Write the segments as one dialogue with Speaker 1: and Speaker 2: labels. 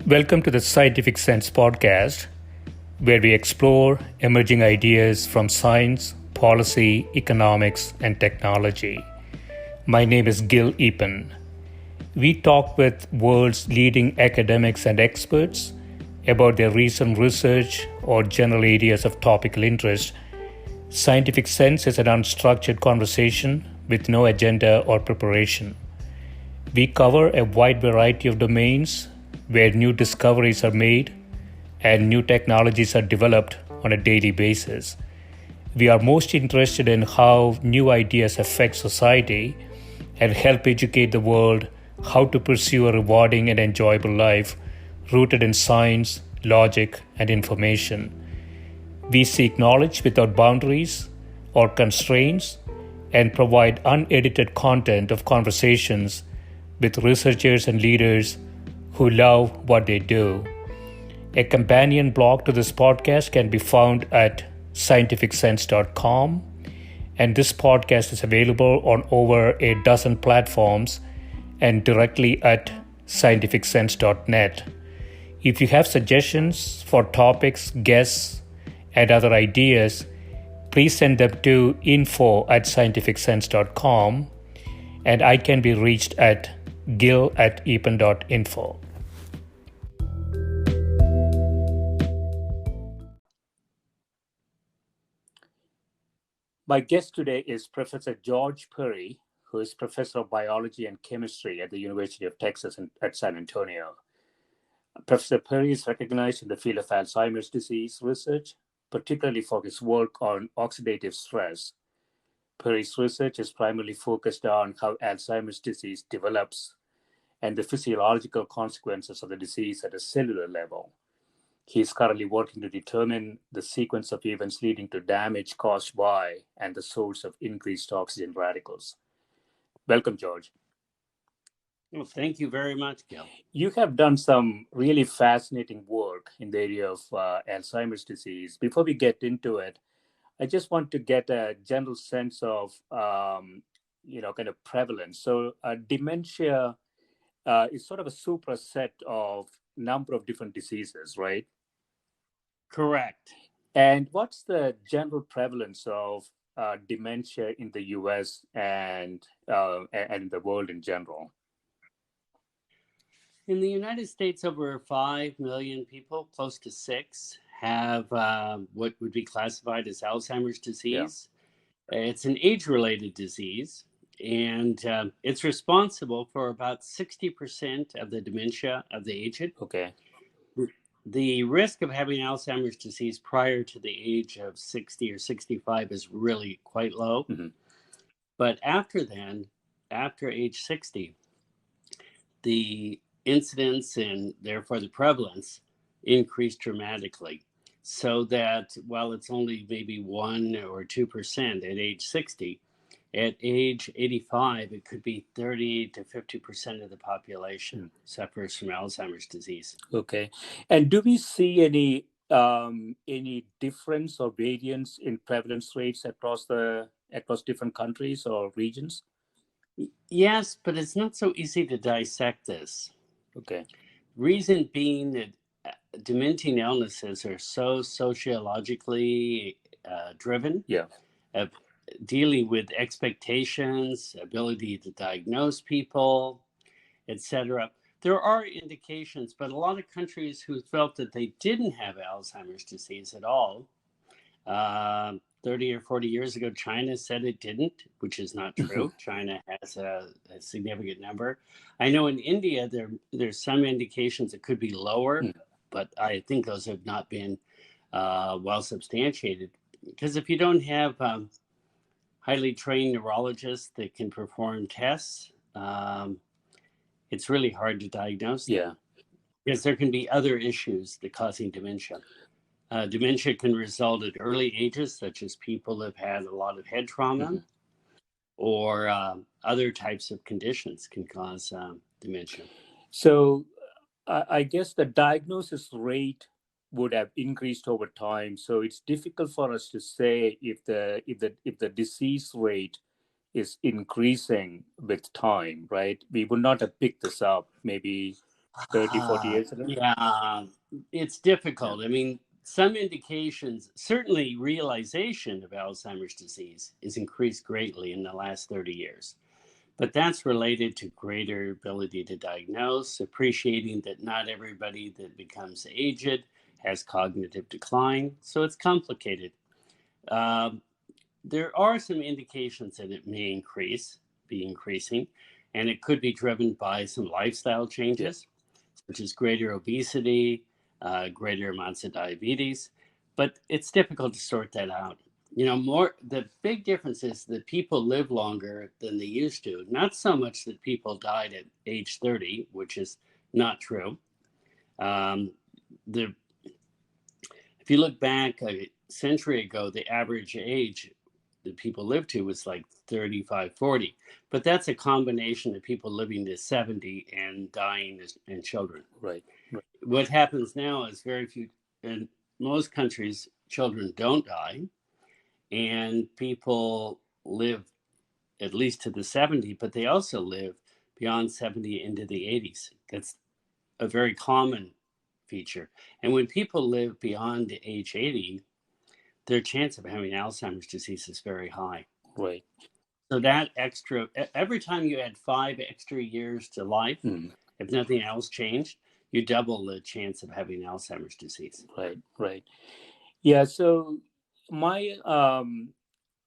Speaker 1: Welcome to the Scientific Sense podcast, where we explore emerging ideas from science, policy, economics, and technology. My name is Gil Eapen. We talk with world's leading academics and experts about their recent research or general areas of topical interest. Scientific Sense is an unstructured conversation with no agenda or preparation. We cover a wide variety of domains where new discoveries are made and new technologies are developed on a daily basis. We are most interested in how new ideas affect society and help educate the world how to pursue a rewarding and enjoyable life rooted in science, logic, and information. We seek knowledge without boundaries or constraints and provide unedited content of conversations with researchers and leaders who love what they do. A companion blog to this podcast can be found at scientificsense.com, and this podcast is available on over a dozen platforms and directly at scientificsense.net. If you have suggestions for topics, guests, and other ideas, please send them to info@scientificsense.com, and I can be reached at gil@eapen.info. My guest today is Professor George Perry, who is Professor of Biology and Chemistry at the University of Texas at San Antonio. Professor Perry is recognized in the field of Alzheimer's disease research, particularly for his work on oxidative stress. Perry's research is primarily focused on how Alzheimer's disease develops and the physiological consequences of the disease at a cellular level. He is currently working to determine the sequence of events leading to damage caused by and the source of increased oxygen radicals. Welcome, George.
Speaker 2: Well, thank you very much, Gil.
Speaker 1: You have done some really fascinating work in the area of Alzheimer's disease. Before we get into it, I just want to get a general sense of, kind of prevalence. So dementia is sort of a superset of number of different diseases, right?
Speaker 2: Correct.
Speaker 1: And what's the general prevalence of dementia in the U.S. and the world in general?
Speaker 2: In the United States, over 5 million people, close to 6, have what would be classified as Alzheimer's disease. Yeah. It's an age-related disease, and it's responsible for about 60% of the dementia of the aged.
Speaker 1: Okay.
Speaker 2: The risk of having Alzheimer's disease prior to the age of 60 or 65 is really quite low. Mm-hmm. But after age 60, the incidence and therefore the prevalence increased dramatically. So that while it's only maybe 1 or 2% at age 60, at age 85, it could be 30 to 50% of the population suffers from Alzheimer's disease.
Speaker 1: Okay. And do we see any difference or variance in prevalence rates across different countries or regions?
Speaker 2: Yes, but it's not so easy to dissect this.
Speaker 1: Okay.
Speaker 2: Reason being that dementing illnesses are so sociologically driven.
Speaker 1: Yeah.
Speaker 2: Dealing with expectations, ability to diagnose people, etc. There are indications, but a lot of countries who felt that they didn't have Alzheimer's disease at all, 30 or 40 years ago, China said it didn't, which is not true. China has a significant number. I know in India, there's some indications it could be lower, but I think those have not been well substantiated. Because if you don't have highly trained neurologists that can perform tests, it's really hard to diagnose them.
Speaker 1: Yeah.
Speaker 2: Because there can be other issues that causing dementia. Dementia can result at early ages, such as people have had a lot of head trauma, or other types of conditions can cause dementia.
Speaker 1: So I guess the diagnosis rate would have increased over time. So it's difficult for us to say if the disease rate is increasing with time, right? We would not have picked this up maybe 30, 40 years ago?
Speaker 2: Yeah, it's difficult. I mean, some indications, certainly realization of Alzheimer's disease is increased greatly in the last 30 years. But that's related to greater ability to diagnose, appreciating that not everybody that becomes aged has cognitive decline. So it's complicated. Um, there are some indications that it may be increasing, and it could be driven by some lifestyle changes, which is greater obesity, greater amounts of diabetes. But it's difficult to sort that out. The big difference is that people live longer than they used to. Not so much that people died at age 30, which is not true. Um, the If you look back a century ago, the average age that people lived to was like 35, 40. But that's a combination of people living to 70 and dying and children.
Speaker 1: Right.
Speaker 2: What happens now is very few, in most countries, children don't die, and people live at least to the 70, but they also live beyond 70 into the 80s. That's a very common feature. And when people live beyond the age 80, their chance of having Alzheimer's disease is very high.
Speaker 1: Right.
Speaker 2: So that every time you add 5 extra years to life, if nothing else changed, you double the chance of having Alzheimer's disease.
Speaker 1: Right. Yeah. So my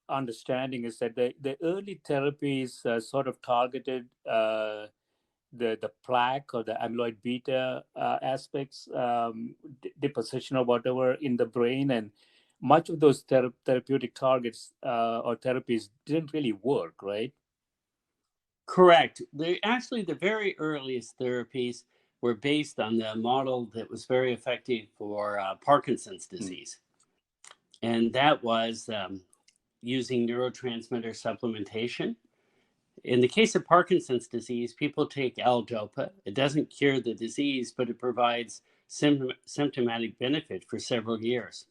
Speaker 1: understanding is that the early therapies sort of targeted the plaque or the amyloid-beta aspects, deposition or whatever in the brain, and much of those therapeutic targets or therapies didn't really work, right?
Speaker 2: Correct. The very earliest therapies were based on the model that was very effective for Parkinson's disease. And that was using neurotransmitter supplementation. In the case of Parkinson's disease, people take L-DOPA. It doesn't cure the disease, but it provides symptomatic benefit for several years.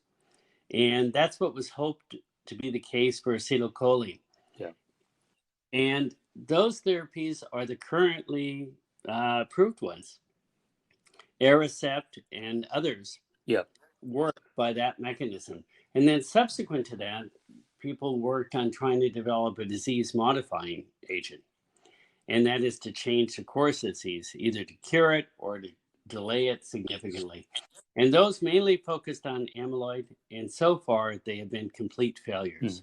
Speaker 2: And that's what was hoped to be the case for acetylcholine.
Speaker 1: Yeah.
Speaker 2: And those therapies are the currently approved ones. Aricept and others work by that mechanism. And then subsequent to that, people worked on trying to develop a disease-modifying agent. And that is to change the course of disease, either to cure it or to delay it significantly. And those mainly focused on amyloid, and so far they have been complete failures.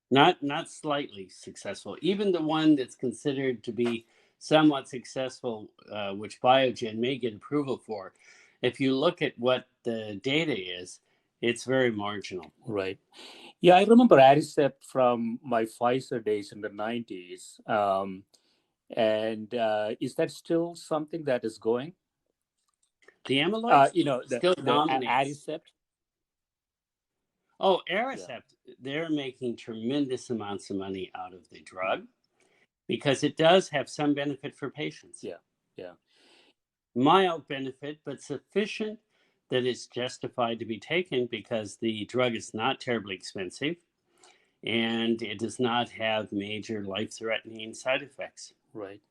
Speaker 2: Not slightly successful. Even the one that's considered to be somewhat successful, which Biogen may get approval for, if you look at what the data is, it's very marginal.
Speaker 1: Right. Yeah, I remember Aricept from my Pfizer days in the 90s. And is that still something that is going?
Speaker 2: The amyloid still
Speaker 1: the
Speaker 2: dominates.
Speaker 1: Aricept.
Speaker 2: Oh, Aricept, they're making tremendous amounts of money out of the drug because it does have some benefit for patients.
Speaker 1: Yeah.
Speaker 2: Mild benefit, but sufficient that it's justified to be taken because the drug is not terribly expensive and it does not have major life-threatening side effects.
Speaker 1: Right.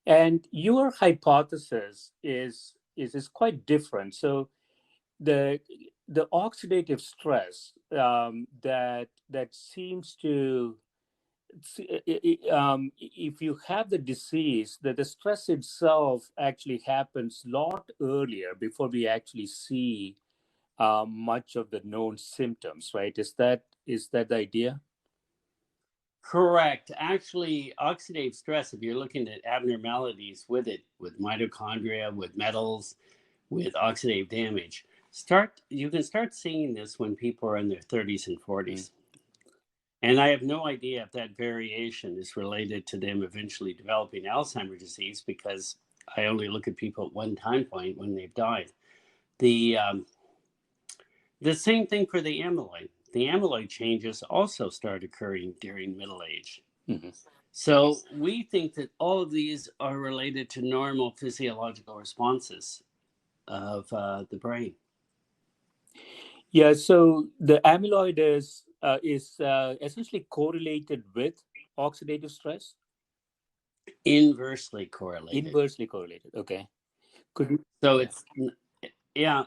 Speaker 1: And your hypothesis is quite different. So the oxidative stress that seems to if you have the disease, that the stress itself actually happens a lot earlier before we actually see much of the known symptoms, right? Is that the idea?
Speaker 2: Correct. Actually, oxidative stress, if you're looking at abnormalities with it, with mitochondria, with metals, with oxidative damage, you can start seeing this when people are in their 30s and 40s. And I have no idea if that variation is related to them eventually developing Alzheimer's disease, because I only look at people at one time point when they've died. The same thing for the amyloid. The amyloid changes also start occurring during middle age. So we think that all of these are related to normal physiological responses of the brain.
Speaker 1: Yeah, so the amyloid is essentially correlated with oxidative stress?
Speaker 2: Inversely correlated.
Speaker 1: Inversely correlated. Okay. Could you?
Speaker 2: So
Speaker 1: Yeah.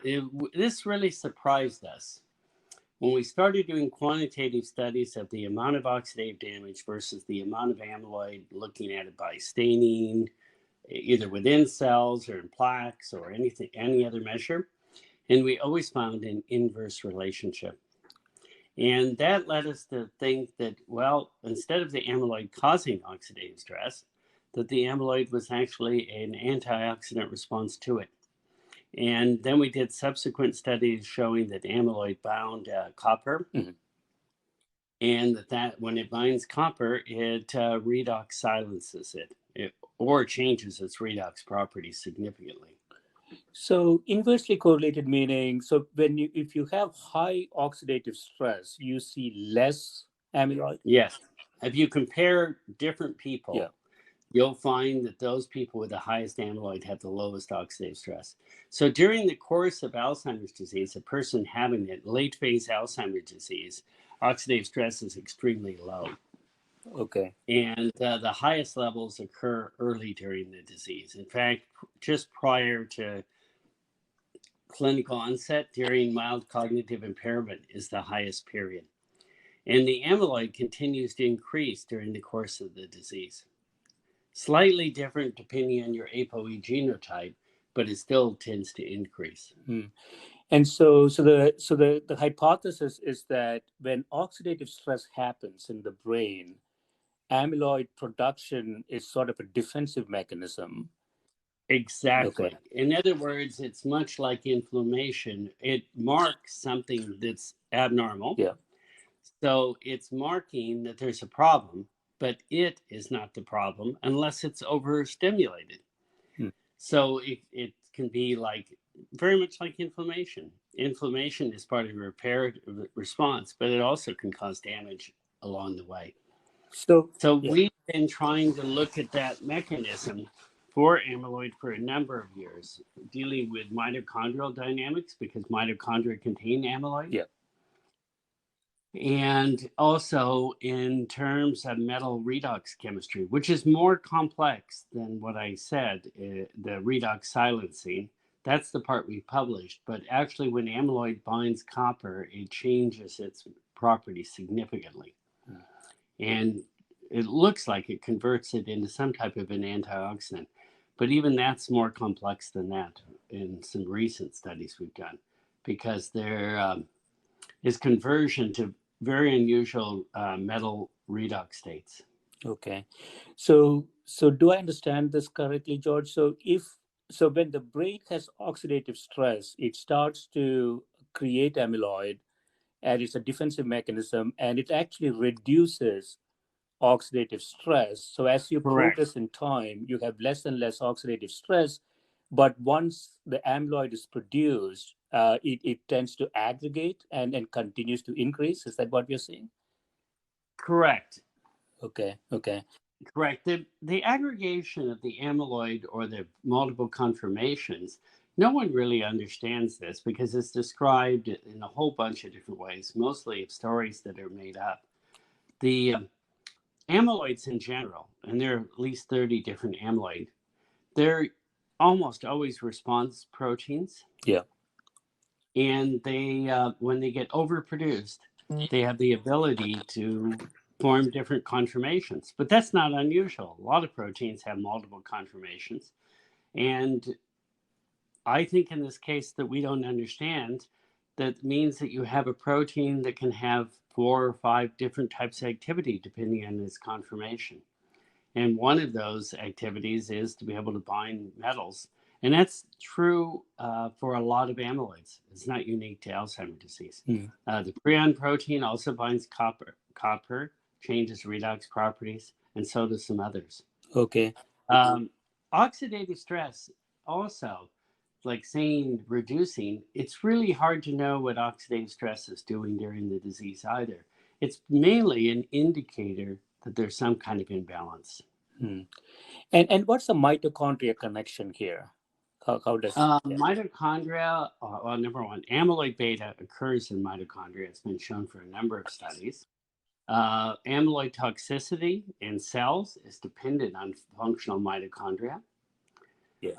Speaker 2: this really surprised us. When we started doing quantitative studies of the amount of oxidative damage versus the amount of amyloid, looking at it by staining, either within cells or in plaques or any other measure, and we always found an inverse relationship. And that led us to think that, well, instead of the amyloid causing oxidative stress, that the amyloid was actually an antioxidant response to it. And then we did subsequent studies showing that amyloid bound copper, and that when it binds copper, it redox silences it or changes its redox properties significantly.
Speaker 1: So inversely correlated meaning, so if you have high oxidative stress, you see less amyloid?
Speaker 2: Yes. If you compare different people,
Speaker 1: Yeah.
Speaker 2: you'll find that those people with the highest amyloid have the lowest oxidative stress. So during the course of Alzheimer's disease, a person having it, late phase Alzheimer's disease, oxidative stress is extremely low.
Speaker 1: Okay.
Speaker 2: And the highest levels occur early during the disease. In fact, just prior to clinical onset, during mild cognitive impairment is the highest period. And the amyloid continues to increase during the course of the disease. Slightly different depending on your ApoE genotype, but it still tends to increase.
Speaker 1: And so the hypothesis is that when oxidative stress happens in the brain, amyloid production is sort of a defensive mechanism.
Speaker 2: Exactly.
Speaker 1: Okay.
Speaker 2: In other words, it's much like inflammation. It marks something that's abnormal.
Speaker 1: Yeah.
Speaker 2: So it's marking that there's a problem, but it is not the problem unless it's overstimulated. So it can be very much like inflammation. Inflammation is part of a repair response, but it also can cause damage along the way. So we've been trying to look at that mechanism for amyloid for a number of years, dealing with mitochondrial dynamics because mitochondria contain amyloid.
Speaker 1: Yeah.
Speaker 2: And also in terms of metal redox chemistry, which is more complex than what I said, the redox silencing. That's the part we published. But actually, when amyloid binds copper, it changes its properties significantly. And it looks like it converts it into some type of an antioxidant. But even that's more complex than that in some recent studies we've done, because there is conversion to very unusual metal redox states.
Speaker 1: Okay. So do I understand this correctly, George? So when the brain has oxidative stress, it starts to create amyloid, and it's a defensive mechanism, and it actually reduces oxidative stress. So as you
Speaker 2: Correct.
Speaker 1: progress in time, you have less and less oxidative stress. But once the amyloid is produced, it tends to aggregate and continues to increase. Is that what you're saying?
Speaker 2: Correct.
Speaker 1: Okay.
Speaker 2: Correct. The aggregation of the amyloid or the multiple conformations, no one really understands this because it's described in a whole bunch of different ways, mostly of stories that are made up. The amyloids in general, and there are at least 30 different amyloid, they're almost always response proteins.
Speaker 1: Yeah.
Speaker 2: And they, when they get overproduced, they have the ability to form different conformations. But that's not unusual. A lot of proteins have multiple conformations. And I think in this case that we don't understand, that means that you have a protein that can have 4 or 5 different types of activity depending on its conformation. And one of those activities is to be able to bind metals. And that's true for a lot of amyloids. It's not unique to Alzheimer's disease. The prion protein also binds copper, changes redox properties, and so does some others.
Speaker 1: Okay.
Speaker 2: Oxidative stress also, like saying reducing, it's really hard to know what oxidative stress is doing during the disease either. It's mainly an indicator that there's some kind of imbalance.
Speaker 1: And what's the mitochondria connection here? How does
Speaker 2: mitochondria? Well, number one, amyloid beta occurs in mitochondria. It's been shown for a number of studies. Amyloid toxicity in cells is dependent on functional mitochondria.
Speaker 1: Yes.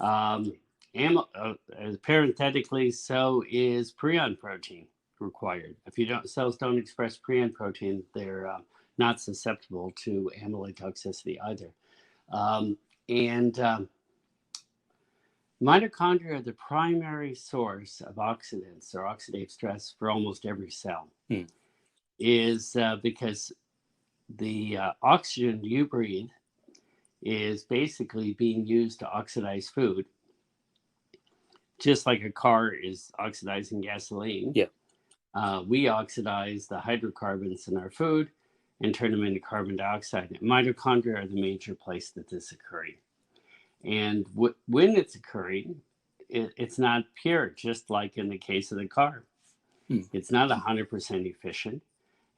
Speaker 2: Parenthetically, so is prion protein required. If cells don't express prion protein, they're not susceptible to amyloid toxicity either. Mitochondria are the primary source of oxidants or oxidative stress for almost every cell. Is because the oxygen you breathe is basically being used to oxidize food, just like a car is oxidizing gasoline. We oxidize the hydrocarbons in our food and turn them into carbon dioxide. Mitochondria are the major place that this is occurring. And when it's occurring, it's not pure, just like in the case of the car. It's not 100% efficient.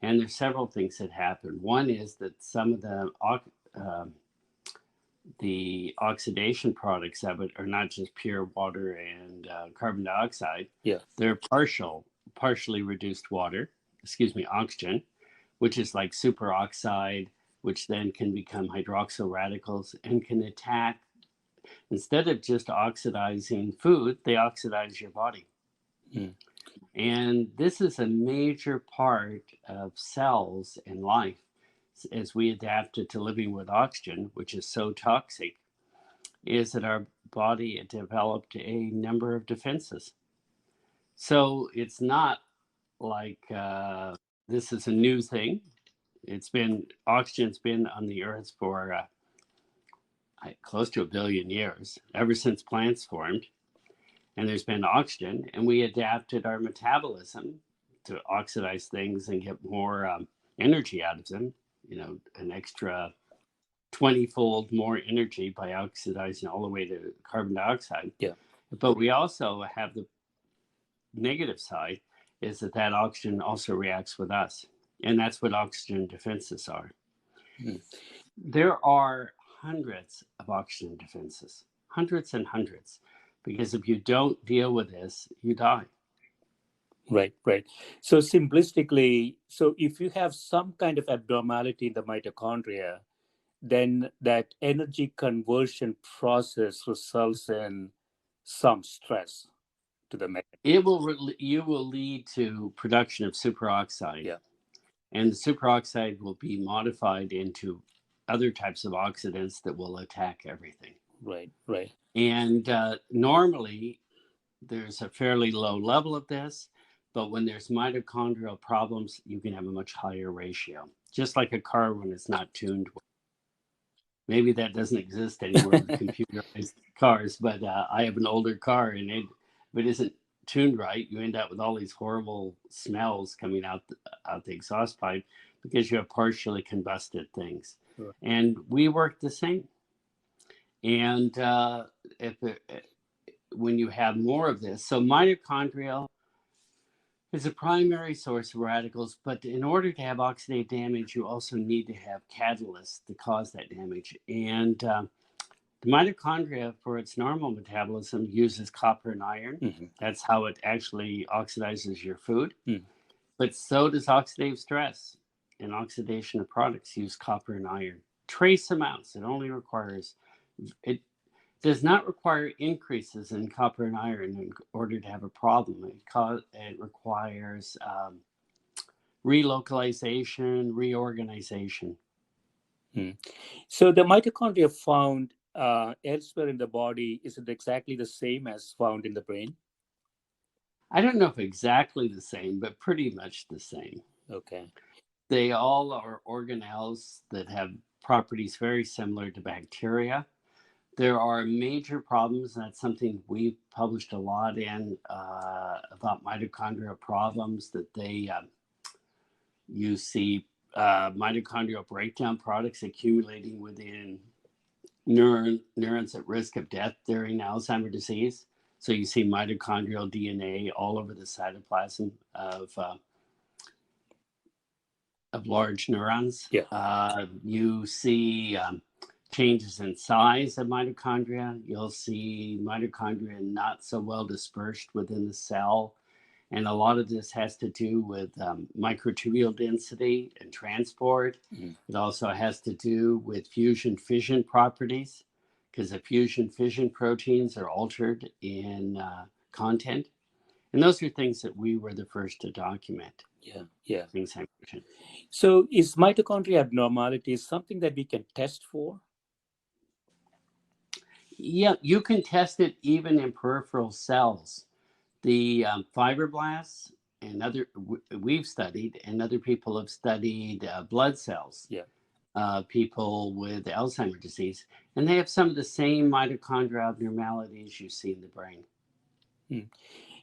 Speaker 2: And there's several things that happen. One is that some of the oxidation products of it are not just pure water and carbon dioxide. They're partially reduced oxygen, which is like superoxide, which then can become hydroxyl radicals and can attack. Instead of just oxidizing food, they oxidize your body. And this is a major part of cells in life as we adapted to living with oxygen, which is so toxic, is that our body developed a number of defenses. So it's not like this is a new thing. Oxygen's been on the earth for close to 1 billion years, ever since plants formed. And there's been oxygen, and we adapted our metabolism to oxidize things and get more energy out of them, an extra 20-fold more energy by oxidizing all the way to carbon dioxide. But we also have the negative side, is that oxygen also reacts with us. And that's what oxygen defenses are. There are hundreds of oxygen defenses, hundreds and hundreds. Because if you don't deal with this, you die.
Speaker 1: Right. So simplistically, if you have some kind of abnormality in the mitochondria, then that energy conversion process results in some stress to the mechanism.
Speaker 2: You will lead to production of superoxide. And the superoxide will be modified into other types of oxidants that will attack everything.
Speaker 1: Right.
Speaker 2: And normally, there's a fairly low level of this, but when there's mitochondrial problems, you can have a much higher ratio, just like a car when it's not tuned well. Maybe that doesn't exist anymore with computerized cars, but I have an older car, and if it isn't tuned right, you end up with all these horrible smells coming out the exhaust pipe because you have partially combusted things. And we work the same. And when you have more of this, so mitochondrial is a primary source of radicals, but in order to have oxidative damage, you also need to have catalysts to cause that damage. And the mitochondria, for its normal metabolism, uses copper and iron. That's how it actually oxidizes your food. But so does oxidative stress, and oxidation of products use copper and iron. Trace amounts. It does not require increases in copper and iron in order to have a problem. It requires relocalization, reorganization.
Speaker 1: So the mitochondria found elsewhere in the body, is it exactly the same as found in the brain?
Speaker 2: I don't know if exactly the same, but pretty much the same.
Speaker 1: Okay.
Speaker 2: They all are organelles that have properties very similar to bacteria. There are major problems, and that's something we've published a lot in about mitochondrial problems, that you see mitochondrial breakdown products accumulating within neurons at risk of death during Alzheimer's disease. So you see mitochondrial DNA all over the cytoplasm of large neurons. You see changes in size of mitochondria. You'll see mitochondria not so well dispersed within the cell. And a lot of this has to do with microtubule density and transport. It also has to do with fusion fission properties, because the fusion fission proteins are altered in content. And those are things that we were the first to document.
Speaker 1: Yeah.
Speaker 2: Things I mentioned.
Speaker 1: So is mitochondria abnormalities something that we can test for?
Speaker 2: Yeah, you can test it even in peripheral cells. The fibroblasts and we've studied, and other people have studied blood cells.
Speaker 1: Yeah.
Speaker 2: People with Alzheimer's disease, and they have some of the same mitochondrial abnormalities you see in the brain.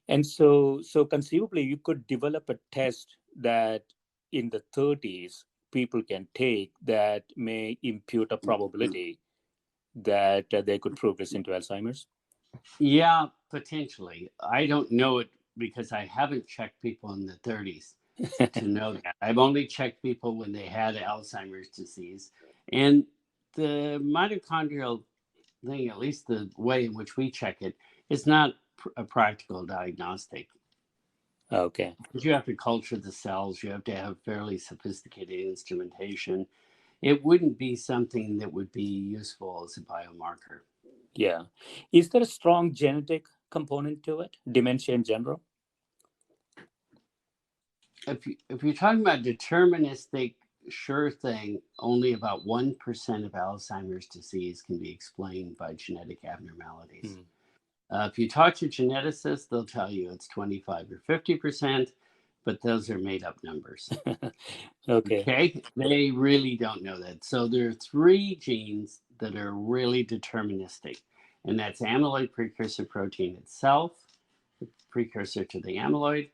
Speaker 1: And so conceivably, you could develop a test that in the 30s people can take that may impute a probability that they could progress into Alzheimer's.
Speaker 2: Yeah, potentially. I don't know it because I haven't checked people in the 30s to know that. I've only checked people when they had Alzheimer's disease. And the mitochondrial thing, at least the way in which we check it, is not a practical diagnostic.
Speaker 1: Okay.
Speaker 2: Because you have to culture the cells, you have to have fairly sophisticated instrumentation. It wouldn't be something that would be useful as a biomarker.
Speaker 1: Yeah. Is there a strong genetic component to it, dementia in general?
Speaker 2: If you're talking about deterministic, sure thing, only about 1% of Alzheimer's disease can be explained by genetic abnormalities. If you talk to geneticists, they'll tell you it's 25 or 50%, but those are made up numbers. Okay. They really don't know that. So there are 3 genes that are really deterministic, and that's amyloid precursor protein itself, the precursor to the amyloid,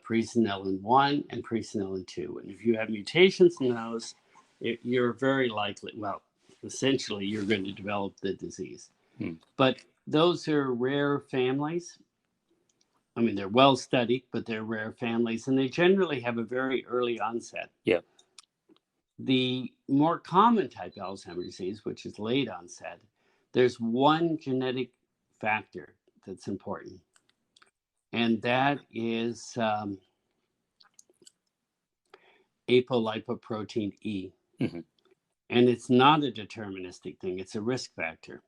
Speaker 2: presenilin 1 and presenilin 2. And if you have mutations in those, you're very likely, well, essentially, you're going to develop the disease. But those are rare families. I mean, they're well studied, but they're rare families, and they generally have a very early onset.
Speaker 1: Yeah.
Speaker 2: The more common type of Alzheimer's disease, which is late onset, there's one genetic factor that's important, and that is apolipoprotein E. And it's not a deterministic thing, it's a risk factor.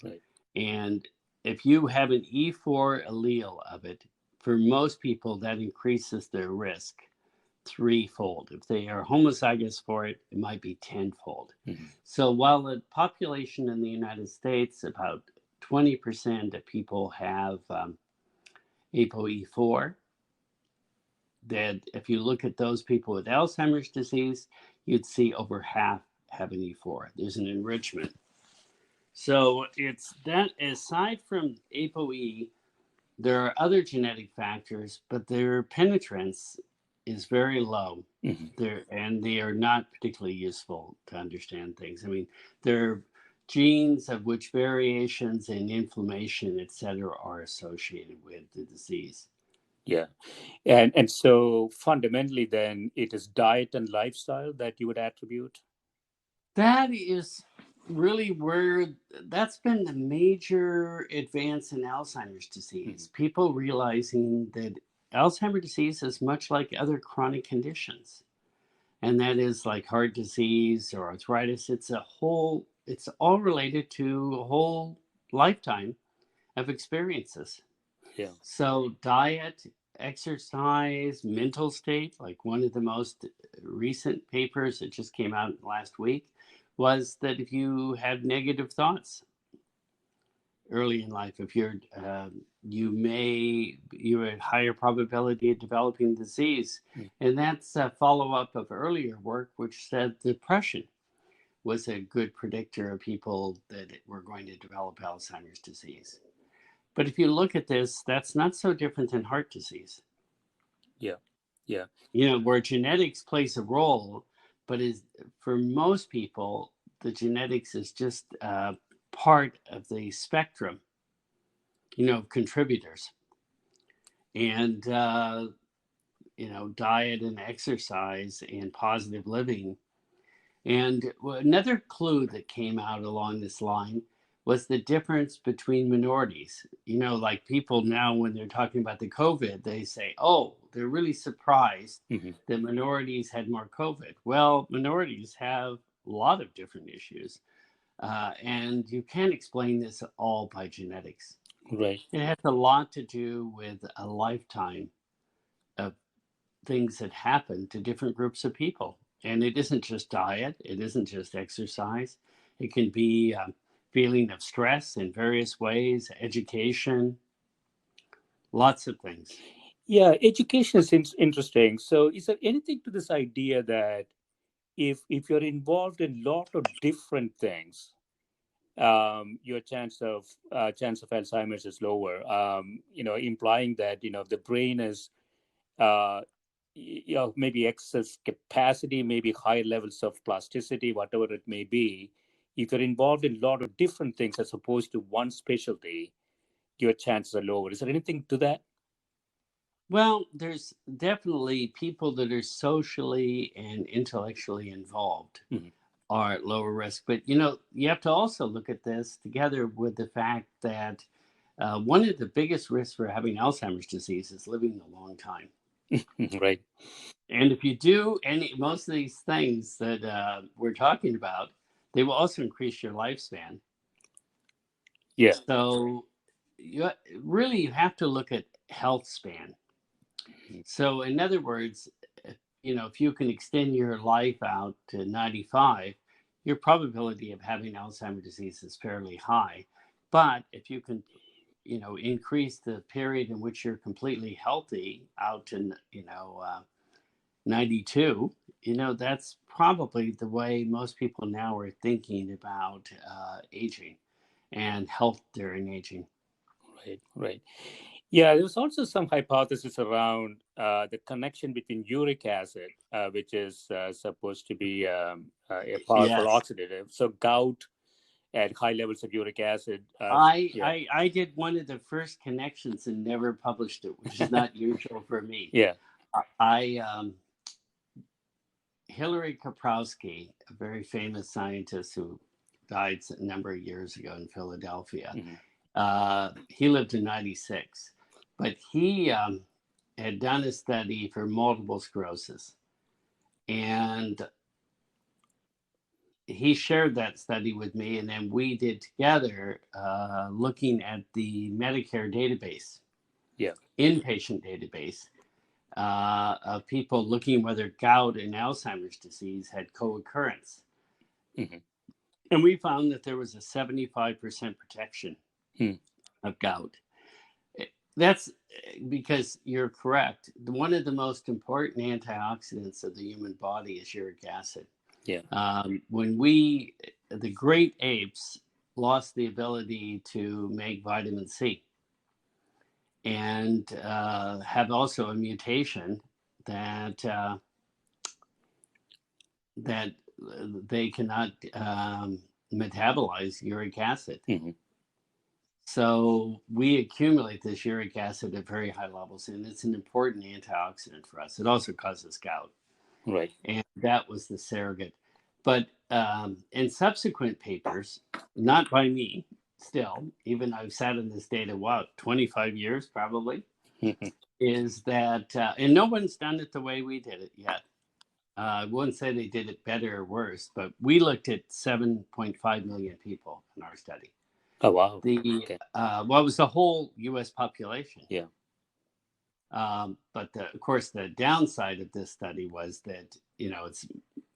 Speaker 1: Right.
Speaker 2: And if you have an E4 allele of it, for most people, that increases their risk 3-fold. If they are homozygous for it, it might be 10-fold. So while the population in the United States, about 20% of people have ApoE4, that if you look at those people with Alzheimer's disease, you'd see over half have an E4. There's an enrichment. So it's that, aside from ApoE, there are other genetic factors, but their penetrance is very low. And they are not particularly useful to understand things. I mean, there are genes of which variations in inflammation, et cetera, are associated with the disease.
Speaker 1: Yeah. And so fundamentally, then, it is diet and lifestyle that you would attribute?
Speaker 2: That is really where that's been the major advance in Alzheimer's disease. People realizing that Alzheimer's disease is much like other chronic conditions. And that is like heart disease or arthritis. It's all related to a whole lifetime of experiences.
Speaker 1: Yeah.
Speaker 2: So diet, exercise, mental state, like one of the most recent papers that just came out last week was that if you have negative thoughts early in life, if you're at higher probability of developing disease. And that's a follow-up of earlier work which said depression was a good predictor of people that were going to develop Alzheimer's disease. But if you look at this, that's not so different than heart disease.
Speaker 1: Yeah.
Speaker 2: Where genetics plays a role, but for most people, the genetics is just part of the spectrum, contributors. And, diet and exercise and positive living. And another clue that came out along this line was the difference between minorities. Like people now, when they're talking about the COVID, they say, oh, they're really surprised that minorities had more COVID. Well, minorities have a lot of different issues. And you can't explain this all by genetics.
Speaker 1: Right.
Speaker 2: It has a lot to do with a lifetime of things that happen to different groups of people. And it isn't just diet, it isn't just exercise. It can be feeling of stress in various ways, education, lots of things.
Speaker 1: Yeah, education is interesting. So, is there anything to this idea that if you're involved in a lot of different things, your chance of Alzheimer's is lower? Implying that the brain is uh, maybe excess capacity, maybe high levels of plasticity, whatever it may be. If you're involved in a lot of different things as opposed to one specialty, your chances are lower. Is there anything to that?
Speaker 2: Well, there's definitely people that are socially and intellectually involved
Speaker 1: Mm-hmm.
Speaker 2: are at lower risk. But you have to also look at this together with the fact that one of the biggest risks for having Alzheimer's disease is living a long time.
Speaker 1: Right.
Speaker 2: And if you do most of these things that we're talking about, they will also increase your lifespan.
Speaker 1: Yeah.
Speaker 2: So you really have to look at health span. So in other words, if you can extend your life out to 95, your probability of having Alzheimer's disease is fairly high. But if you can, increase the period in which you're completely healthy out to, 92, that's probably the way most people now are thinking about aging and health during aging.
Speaker 1: Right. Right. Yeah, there was also some hypothesis around the connection between uric acid, which is supposed to be a powerful
Speaker 2: Yes.
Speaker 1: oxidative. So gout at high levels of uric acid.
Speaker 2: I,
Speaker 1: Yeah.
Speaker 2: I I did one of the first connections and never published it, which is not usual for me.
Speaker 1: Yeah.
Speaker 2: I Hillary Kaprowski, a very famous scientist who died a number of years ago in Philadelphia,
Speaker 1: Hmm.
Speaker 2: he lived to 96, but he had done a study for multiple sclerosis, and he shared that study with me, and then we did together looking at the Medicare database,
Speaker 1: Yeah.
Speaker 2: inpatient database, of people looking whether gout and Alzheimer's disease had co-occurrence.
Speaker 1: Hmm.
Speaker 2: And we found that there was a 75% protection
Speaker 1: Hmm.
Speaker 2: of gout. That's because you're correct. One of the most important antioxidants of the human body is uric acid.
Speaker 1: Yeah.
Speaker 2: When the great apes lost the ability to make vitamin C and have also a mutation that that they cannot metabolize uric acid.
Speaker 1: Hmm.
Speaker 2: So we accumulate this uric acid at very high levels, and it's an important antioxidant for us. It also causes gout,
Speaker 1: Right.
Speaker 2: and that was the surrogate. But in subsequent papers, not by me, still, even I've sat in this data, 25 years probably,
Speaker 1: Hmm.
Speaker 2: is that, and no one's done it the way we did it yet. I wouldn't say they did it better or worse, but we looked at 7.5 million people in our study.
Speaker 1: Oh, wow.
Speaker 2: The
Speaker 1: Okay.
Speaker 2: What was the whole U.S. population?
Speaker 1: Yeah.
Speaker 2: But of course, the downside of this study was that it's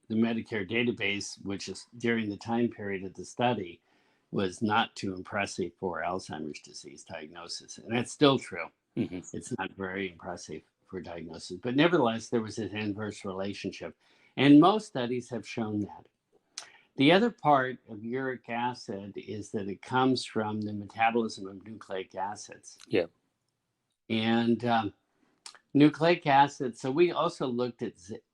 Speaker 2: the Medicare database, which is during the time period of the study, was not too impressive for Alzheimer's disease diagnosis, and that's still true.
Speaker 1: Hmm.
Speaker 2: It's not very impressive for diagnosis, but nevertheless, there was an inverse relationship, and most studies have shown that. The other part of uric acid is that it comes from the metabolism of nucleic acids.
Speaker 1: Yeah.
Speaker 2: And nucleic acid, so we also looked at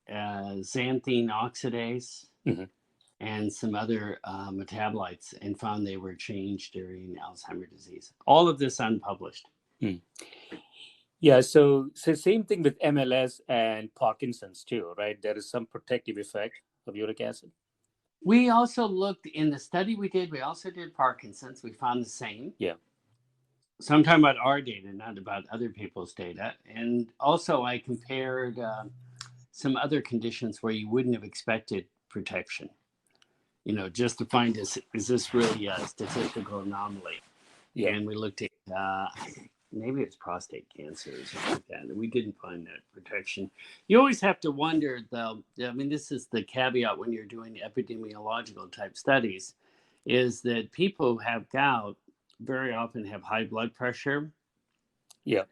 Speaker 2: xanthine oxidase
Speaker 1: Hmm.
Speaker 2: and some other metabolites and found they were changed during Alzheimer's disease. All of this unpublished.
Speaker 1: Mm. Yeah. So same thing with MLS and Parkinson's too, right? There is some protective effect of uric acid.
Speaker 2: We also looked in the study we did, we also did Parkinson's. We found the same.
Speaker 1: Yeah.
Speaker 2: So I'm talking about our data, not about other people's data. And also, I compared some other conditions where you wouldn't have expected protection, just to find is this really a statistical anomaly?
Speaker 1: Yeah.
Speaker 2: And we looked at maybe it's prostate cancer or something like that. And we didn't find that protection. You always have to wonder, though. I mean, this is the caveat when you're doing epidemiological type studies, is that people who have gout very often have high blood pressure.
Speaker 1: Yeah.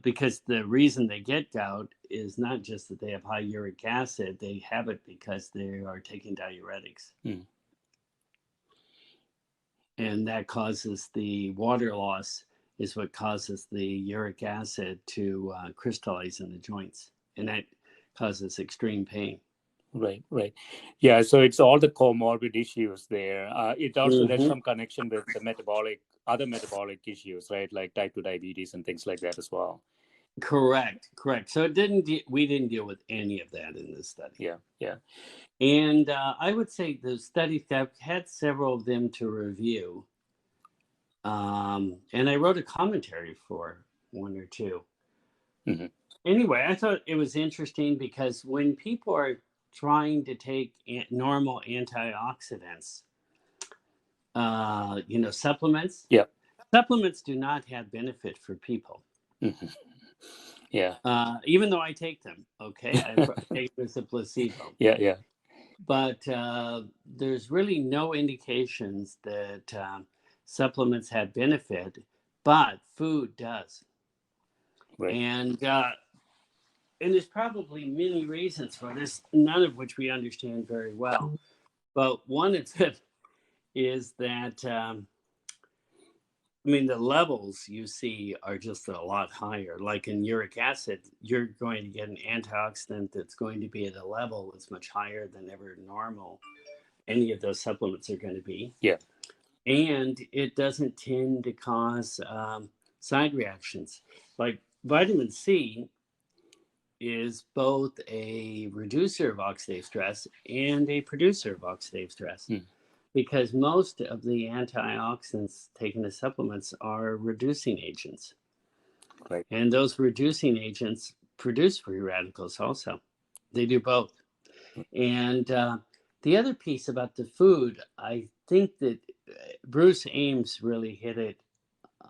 Speaker 2: Because the reason they get gout is not just that they have high uric acid, they have it because they are taking diuretics. And that causes the water loss, is what causes the uric acid to crystallize in the joints. And that causes extreme pain.
Speaker 1: Right. Yeah, so it's all the comorbid issues there. It also, there's
Speaker 2: Mm-hmm.
Speaker 1: some connection with the other metabolic issues, right? Like type 2 diabetes and things like that as well.
Speaker 2: Correct. So we didn't deal with any of that in this study.
Speaker 1: Yeah.
Speaker 2: And I would say the studies, I've had several of them to review. And I wrote a commentary for one or two.
Speaker 1: Mm-hmm.
Speaker 2: Anyway, I thought it was interesting because when people are trying to take normal antioxidants, supplements.
Speaker 1: Yeah.
Speaker 2: Supplements do not have benefit for people.
Speaker 1: Mm-hmm. Yeah.
Speaker 2: Even though I take them, okay, I take them as a placebo.
Speaker 1: Yeah.
Speaker 2: But there's really no indications that supplements have benefit, but food does.
Speaker 1: Right.
Speaker 2: And there's probably many reasons for this, none of which we understand very well. But one of them is that, the levels you see are just a lot higher. Like in uric acid, you're going to get an antioxidant that's going to be at a level that's much higher than ever normal any of those supplements are going to be.
Speaker 1: Yeah.
Speaker 2: And it doesn't tend to cause side reactions. Like vitamin C is both a reducer of oxidative stress and a producer of oxidative stress. Because most of the antioxidants taken as supplements are reducing agents.
Speaker 1: Right.
Speaker 2: And those reducing agents produce free radicals also. They do both. And the other piece about the food, I think that Bruce Ames really hit it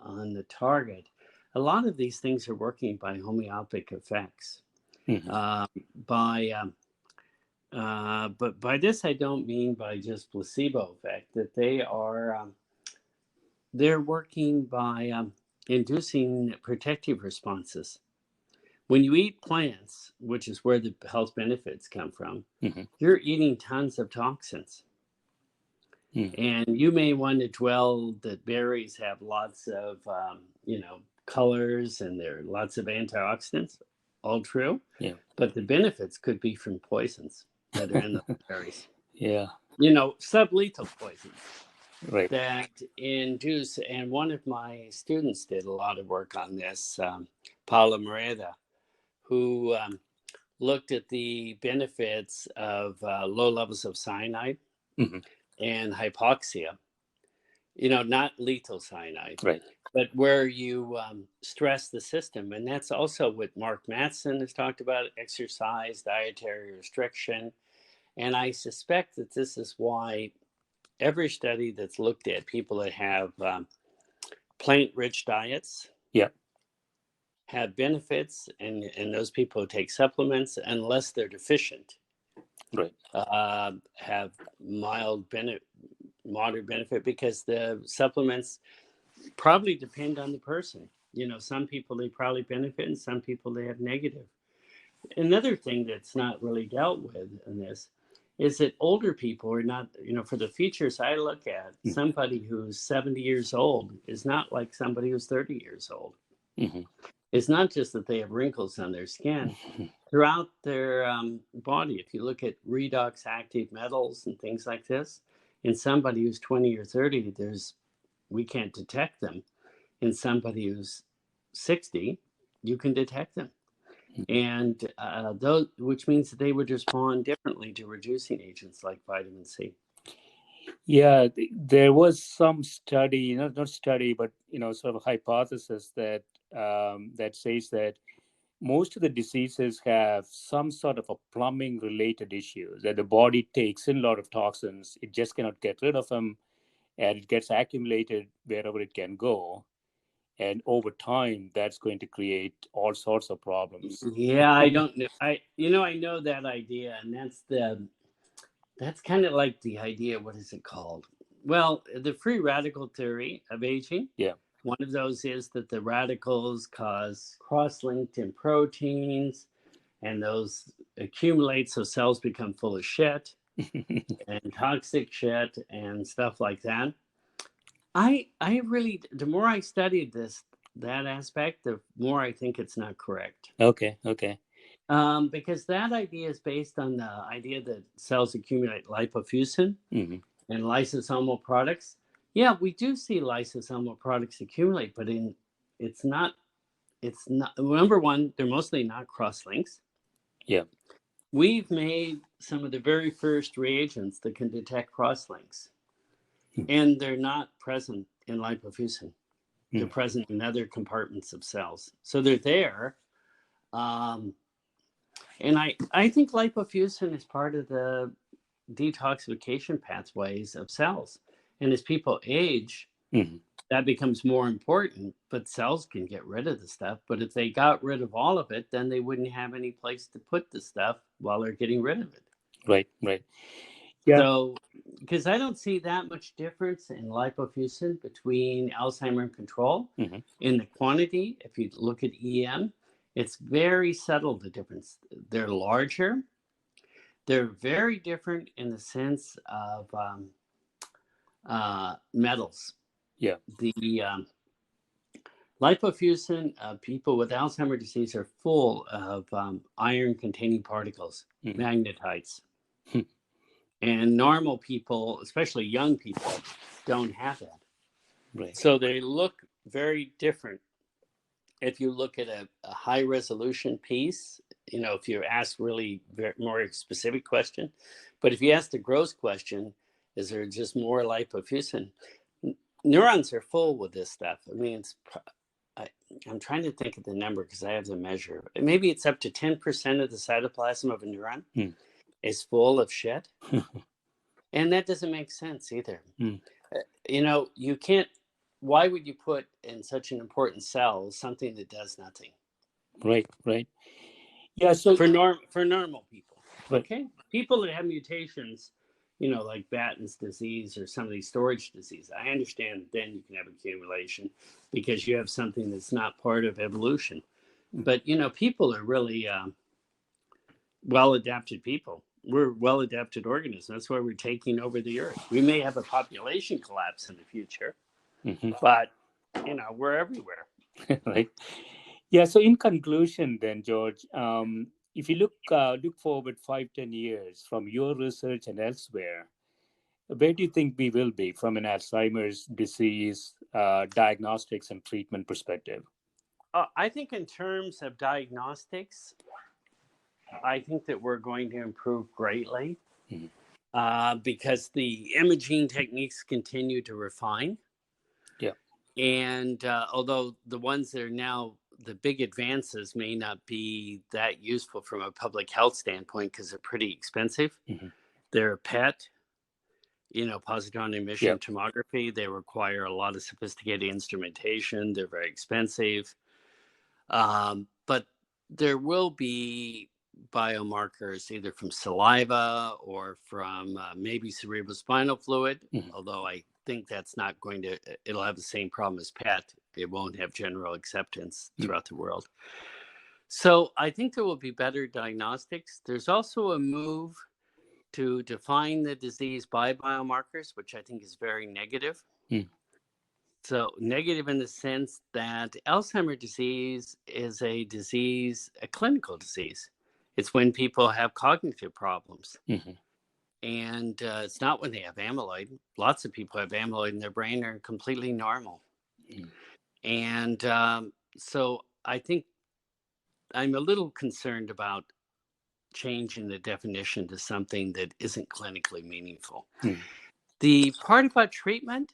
Speaker 2: on the target. A lot of these things are working by homeopathic effects.
Speaker 1: Mm-hmm.
Speaker 2: But by this, I don't mean by just placebo effect, that they're working by inducing protective responses. When you eat plants, which is where the health benefits come from, you're eating tons of toxins. And you may want to dwell that berries have lots of, colors and there are lots of antioxidants. All true.
Speaker 1: Yeah.
Speaker 2: But the benefits could be from poisons that are in the berries.
Speaker 1: Yeah.
Speaker 2: Sublethal poisons.
Speaker 1: Right.
Speaker 2: That induce, and one of my students did a lot of work on this, Paula Moreda, who looked at the benefits of low levels of cyanide and hypoxia, not lethal cyanide,
Speaker 1: right,
Speaker 2: but where you stress the system. And that's also what Mark Mattson has talked about, exercise, dietary restriction. And I suspect that this is why every study that's looked at people that have plant-rich diets have benefits, and those people who take supplements, unless they're deficient,
Speaker 1: right,
Speaker 2: have moderate benefit, because the supplements probably depend on the person. Some people they probably benefit, and some people they have negative. Another thing that's not really dealt with in this is that older people are not, for the features I look at, somebody who's 70 years old is not like somebody who's 30 years old. It's not just that they have wrinkles on their skin. Throughout their body, if you look at redox active metals and things like this, in somebody who's 20 or 30, we can't detect them. In somebody who's 60, you can detect them. and those, which means that they would respond differently to reducing agents like vitamin C.
Speaker 1: Yeah, there was some study, not study, but sort of hypothesis that that says that most of the diseases have some sort of a plumbing related issues, that the body takes in a lot of toxins, it just cannot get rid of them, and it gets accumulated wherever it can go, and over time that's going to create all sorts of problems.
Speaker 2: Yeah, I don't know. I know that idea, and that's kind of like the idea. What is it called? Well, the free radical theory of aging.
Speaker 1: Yeah.
Speaker 2: One of those is that the radicals cause cross-linked in proteins, and those accumulate, so cells become full of shit and toxic shit and stuff like that. I really, the more I studied that aspect, the more I think it's not correct.
Speaker 1: Okay.
Speaker 2: Because that idea is based on the idea that cells accumulate lipofuscin
Speaker 1: Hmm.
Speaker 2: and lysosomal products. Yeah, we do see lysosomal products accumulate, but it's not number one, they're mostly not cross links.
Speaker 1: Yeah.
Speaker 2: We've made some of the very first reagents that can detect cross links, and they're not present in lipofuscin. They're present in other compartments of cells. So they're there. And I think lipofuscin is part of the detoxification pathways of cells. And as people age,
Speaker 1: Hmm.
Speaker 2: that becomes more important, but cells can get rid of the stuff. But if they got rid of all of it, then they wouldn't have any place to put the stuff while they're getting rid of it.
Speaker 1: Right. Yeah.
Speaker 2: So, because I don't see that much difference in lipofuscin between Alzheimer and control
Speaker 1: Hmm.
Speaker 2: in the quantity. If you look at EM, it's very subtle, the difference. They're larger. They're very different in the sense of metals.
Speaker 1: Yeah.
Speaker 2: The lipofuscin, people with Alzheimer's disease are full of iron-containing particles, magnetites. And normal people, especially young people, don't have that.
Speaker 1: Right.
Speaker 2: So they look very different. If you look at a high resolution piece, if you ask really more specific question, but if you ask the gross question, is there just more lipofuscin? Neurons are full with this stuff. I mean, I'm trying to think of the number because I have the measure. Maybe it's up to 10% of the cytoplasm of a neuron is full of shit. And that doesn't make sense either. You can't, why would you put in such an important cell something that does nothing?
Speaker 1: Right. Yeah. So
Speaker 2: For normal people,
Speaker 1: right.
Speaker 2: okay? People that have mutations, like Batten's disease or some of these storage diseases, I understand then you can have accumulation because you have something that's not part of evolution. But, people are really well-adapted people. We're well-adapted organisms. That's why we're taking over the earth. We may have a population collapse in the future, but we're everywhere.
Speaker 1: Right. Yeah. So in conclusion, then, George, if you look forward 5-10 years from your research and elsewhere, where do you think we will be from an Alzheimer's disease diagnostics and treatment perspective?
Speaker 2: I think in terms of diagnostics, I think that we're going to improve greatly because the imaging techniques continue to refine.
Speaker 1: Yeah.
Speaker 2: And although the ones that are now the big advances may not be that useful from a public health standpoint because they're pretty expensive. They're PET, positron emission tomography. They require a lot of sophisticated instrumentation. They're very expensive. But there will be biomarkers either from saliva or from maybe cerebrospinal fluid, although I think that's not going to, it'll have the same problem as PET. It won't have general acceptance throughout the world. So I think there will be better diagnostics. There's also a move to define the disease by biomarkers, which I think is very negative. So negative in the sense that Alzheimer's disease is a clinical disease. It's when people have cognitive problems. And it's not when they have amyloid. Lots of people have amyloid in their brain are completely normal. And so I think I'm a little concerned about changing the definition to something that isn't clinically meaningful. The part about treatment,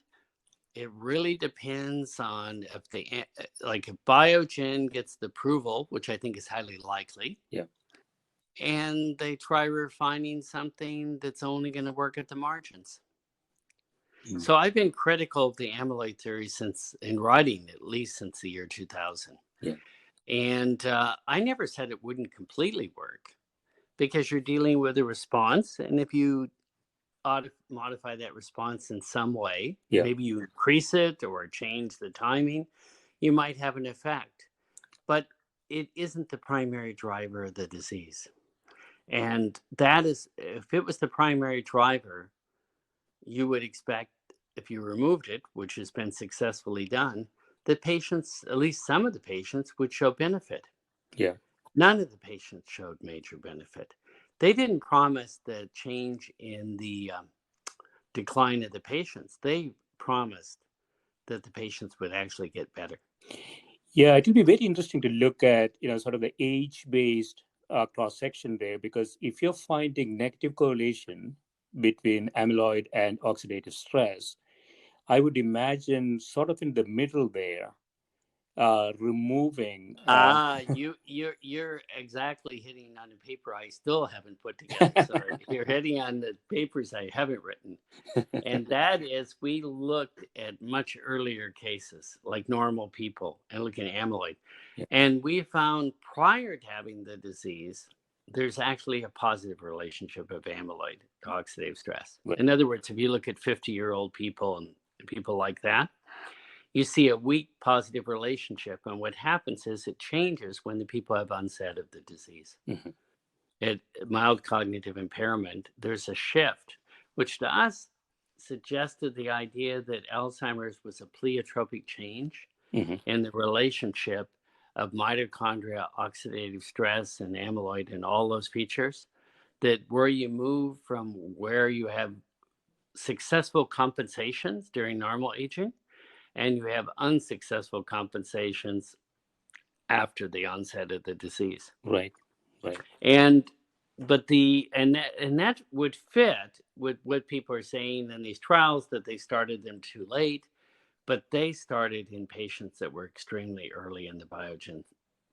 Speaker 2: it really depends on if if Biogen gets the approval, which I think is highly likely.
Speaker 1: Yeah.
Speaker 2: And they try refining something that's only going to work at the margins. So I've been critical of the amyloid theory in writing, at least since the year 2000.
Speaker 1: Yeah.
Speaker 2: And I never said it wouldn't completely work, because you're dealing with a response. And if you modify that response in some way, maybe you increase it or change the timing, you might have an effect. But it isn't the primary driver of the disease. And that is, if it was the primary driver, you would expect, if you removed it, which has been successfully done, the patients, at least some of the patients, would show benefit.
Speaker 1: Yeah.
Speaker 2: None of the patients showed major benefit. They didn't promise the change in the decline of the patients. They promised that the patients would actually get better.
Speaker 1: Yeah, it will be very interesting to look at, sort of the age-based cross-section there, because if you're finding negative correlation between amyloid and oxidative stress, I would imagine sort of in the middle there, removing.
Speaker 2: You're exactly hitting on the paper I still haven't put together. So you're hitting on the papers I haven't written. And that is, we looked at much earlier cases, like normal people, and looking at amyloid.
Speaker 1: Yeah.
Speaker 2: And we found prior to having the disease, there's actually a positive relationship of amyloid to oxidative stress.
Speaker 1: Right.
Speaker 2: In other words, if you look at 50-year-old people and people like that, you see a weak positive relationship. And what happens is it changes when the people have onset of the disease. At mild cognitive impairment, there's a shift, which to us suggested the idea that Alzheimer's was a pleiotropic change in the relationship of mitochondria, oxidative stress, and amyloid, and all those features, that where you move from where you have successful compensations during normal aging, and you have unsuccessful compensations after the onset of the disease.
Speaker 1: Right.
Speaker 2: That would fit with what people are saying in these trials, that they started them too late, but they started in patients that were extremely early in the Biogen.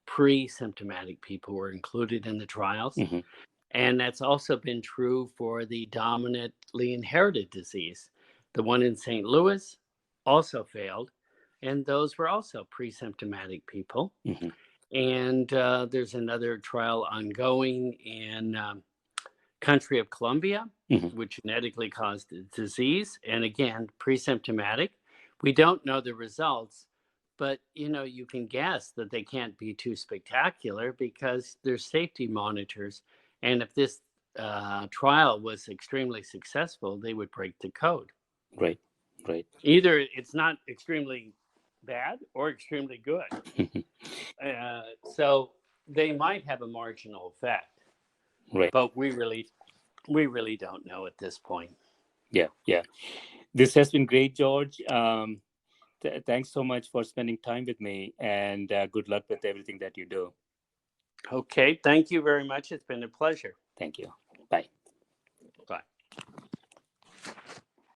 Speaker 2: Pre-symptomatic people were included in the trials. And that's also been true for the dominantly inherited disease. The one in St. Louis also failed, and those were also pre-symptomatic people. And there's another trial ongoing in country of Colombia, which genetically caused the disease, and again, pre-symptomatic. We don't know the results, but you can guess that they can't be too spectacular because there's safety monitors. And if this trial was extremely successful, they would break the code.
Speaker 1: Right.
Speaker 2: Either it's not extremely bad or extremely good. So they might have a marginal effect.
Speaker 1: Right.
Speaker 2: But we really don't know at this point.
Speaker 1: Yeah. This has been great, George. Thanks so much for spending time with me, and good luck with everything that you do.
Speaker 2: Okay, thank you very much. It's been a pleasure.
Speaker 1: Thank you.